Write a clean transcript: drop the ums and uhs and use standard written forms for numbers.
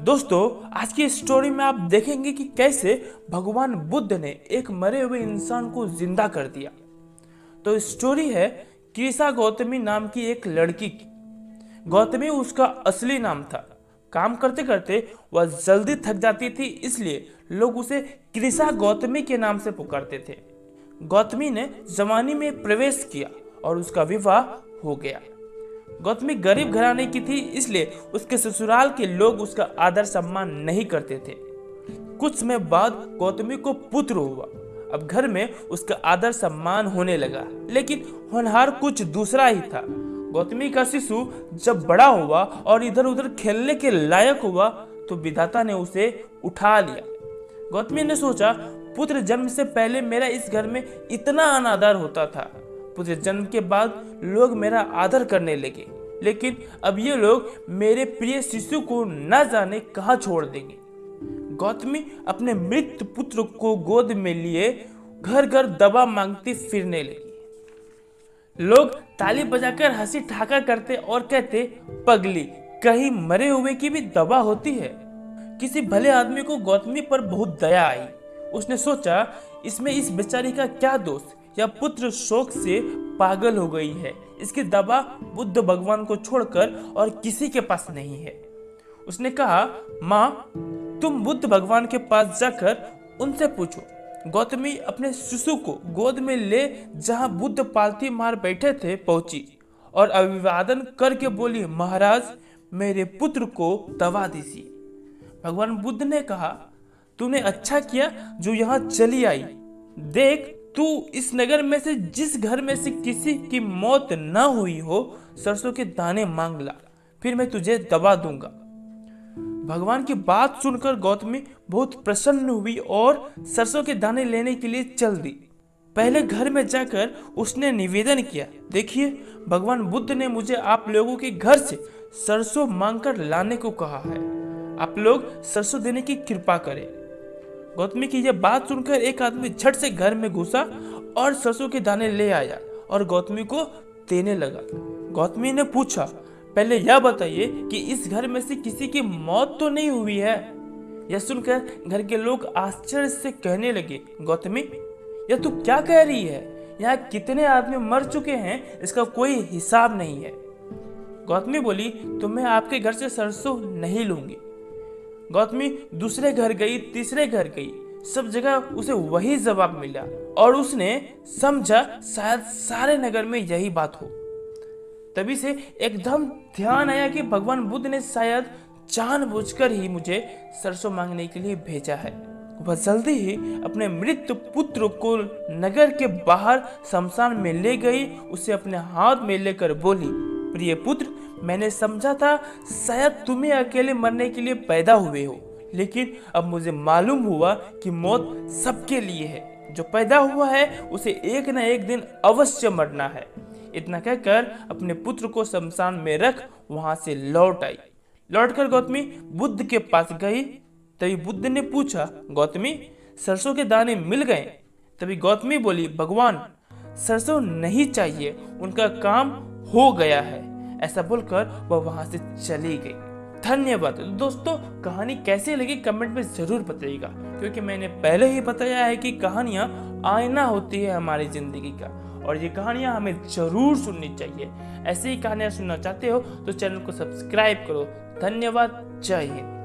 दोस्तों, आज की स्टोरी में आप देखेंगे कि कैसे भगवान बुद्ध ने एक मरे हुए इंसान को जिंदा कर दिया। तो स्टोरी है कृषा गौतमी नाम की एक लड़की की। गौतमी उसका असली नाम था। काम करते करते वह जल्दी थक जाती थी, इसलिए लोग उसे कृषा गौतमी के नाम से पुकारते थे। गौतमी ने जवानी में प्रवेश किया और उसका विवाह हो गया। गौतमी गरीब घराने की थी, इसलिए उसके ससुराल के लोग उसका आदर सम्मान नहीं करते थे। कुछ समय बाद गौतमी को पुत्र हुआ। अब घर में उसका आदर सम्मान होने लगा, लेकिन होनहार कुछ दूसरा ही था। गौतमी का शिशु जब बड़ा हुआ और इधर उधर खेलने के लायक हुआ तो विधाता ने उसे उठा लिया। गौतमी ने सोचा, पुत्र जन्म से पहले मेरा इस घर में इतना अनादर होता था, पुत्र जन्म के बाद लोग मेरा आदर करने लगे, लेकिन अब ये लोग मेरे प्रिय शिशु को न जाने कहाँ छोड़ देंगे। गौतमी अपने मृत पुत्र को गोद में लिए घर घर दवा मांगती फिरने लगी। लोग ताली बजाकर हंसी ठहाका करते और कहते, पगली, कहीं मरे हुए की भी दवा होती है। किसी भले आदमी को गौतमी पर बहुत दया आई। उसने सोचा, इसमें इस बेचारी का क्या दोष, या पुत्र शोक से पागल हो गई है, इसकी दवा बुद्ध भगवान को छोड़कर और किसी के पास नहीं है। उसने कहा, माँ, तुम बुद्ध भगवान के पास जाकर उनसे पूछो। गौतमी अपने शिशु को गोद में ले जहाँ बुद्ध पालथी मार बैठे थे पहुंची और अभिवादन करके बोली, महाराज, मेरे पुत्र को दवा दीजिए। भगवान बुद्ध ने कहा, तूने अच्छा किया जो यहाँ चली आई। देख, तू इस नगर में से जिस घर में से किसी की मौत न हुई हो, सरसों के दाने मांग ला, फिर मैं तुझे दवा दूंगा। भगवान की बात सुनकर गौतमी बहुत प्रसन्न हुई और सरसों के दाने लेने के लिए चल दी। पहले घर में जाकर उसने निवेदन किया, देखिए, भगवान बुद्ध ने मुझे आप लोगों के घर से सरसों मांगकर लाने को कहा है। आप लोग सरसों देने की कृपा करें। गौतमी की यह बात सुनकर एक आदमी झट से घर में घुसा और सरसों के दाने ले आया और गौतमी को देने लगा। गौतमी ने पूछा, पहले यह बताइए कि इस घर में से किसी की मौत तो नहीं हुई है। यह सुनकर घर के लोग आश्चर्य से कहने लगे, गौतमी, यह तू क्या कह रही है? यहाँ कितने आदमी मर चुके हैं, इसका कोई हिसाब नहीं है। गौतमी बोली, तो मैं आपके घर से सरसों नहीं लूंगी। गौतमी दूसरे घर गई, तीसरे घर गई, सब जगह उसे वही जवाब मिला और उसने समझा शायद सारे नगर में यही बात हो। तभी से एकदम ध्यान आया कि भगवान बुद्ध ने शायद जानबूझकर ही मुझे सरसों मांगने के लिए भेजा है। वह जल्दी ही अपने मृत पुत्र को नगर के बाहर शमशान में ले गई। उसे अपने हाथ में लेकर बोली, प्रिय पुत्र, मैंने समझा था शायद तुम्हें अकेले मरने के लिए पैदा हुए हो, लेकिन अब मुझे मालूम हुआ कि मौत सबके लिए है। जो पैदा हुआ है उसे एक न एक दिन अवश्य मरना है। इतना कहकर अपने पुत्र को शमशान में रख वहां से लौट आई। लौटकर गौतमी बुद्ध के पास गई। तभी बुद्ध ने पूछा, गौतमी, सरसों के दाने मिल गए? तभी गौतमी बोली, भगवान, सरसों नहीं चाहिए, उनका काम हो गया है। ऐसा बोलकर वह वहां से चली गई। धन्यवाद दोस्तों, कहानी कैसे लगी कमेंट में जरूर बताइएगा, क्योंकि मैंने पहले ही बताया है कि कहानियां आईना होती है हमारी जिंदगी का, और ये कहानियां हमें जरूर सुननी चाहिए। ऐसे ही कहानियां सुनना चाहते हो तो चैनल को सब्सक्राइब करो। धन्यवाद, जय हिंद।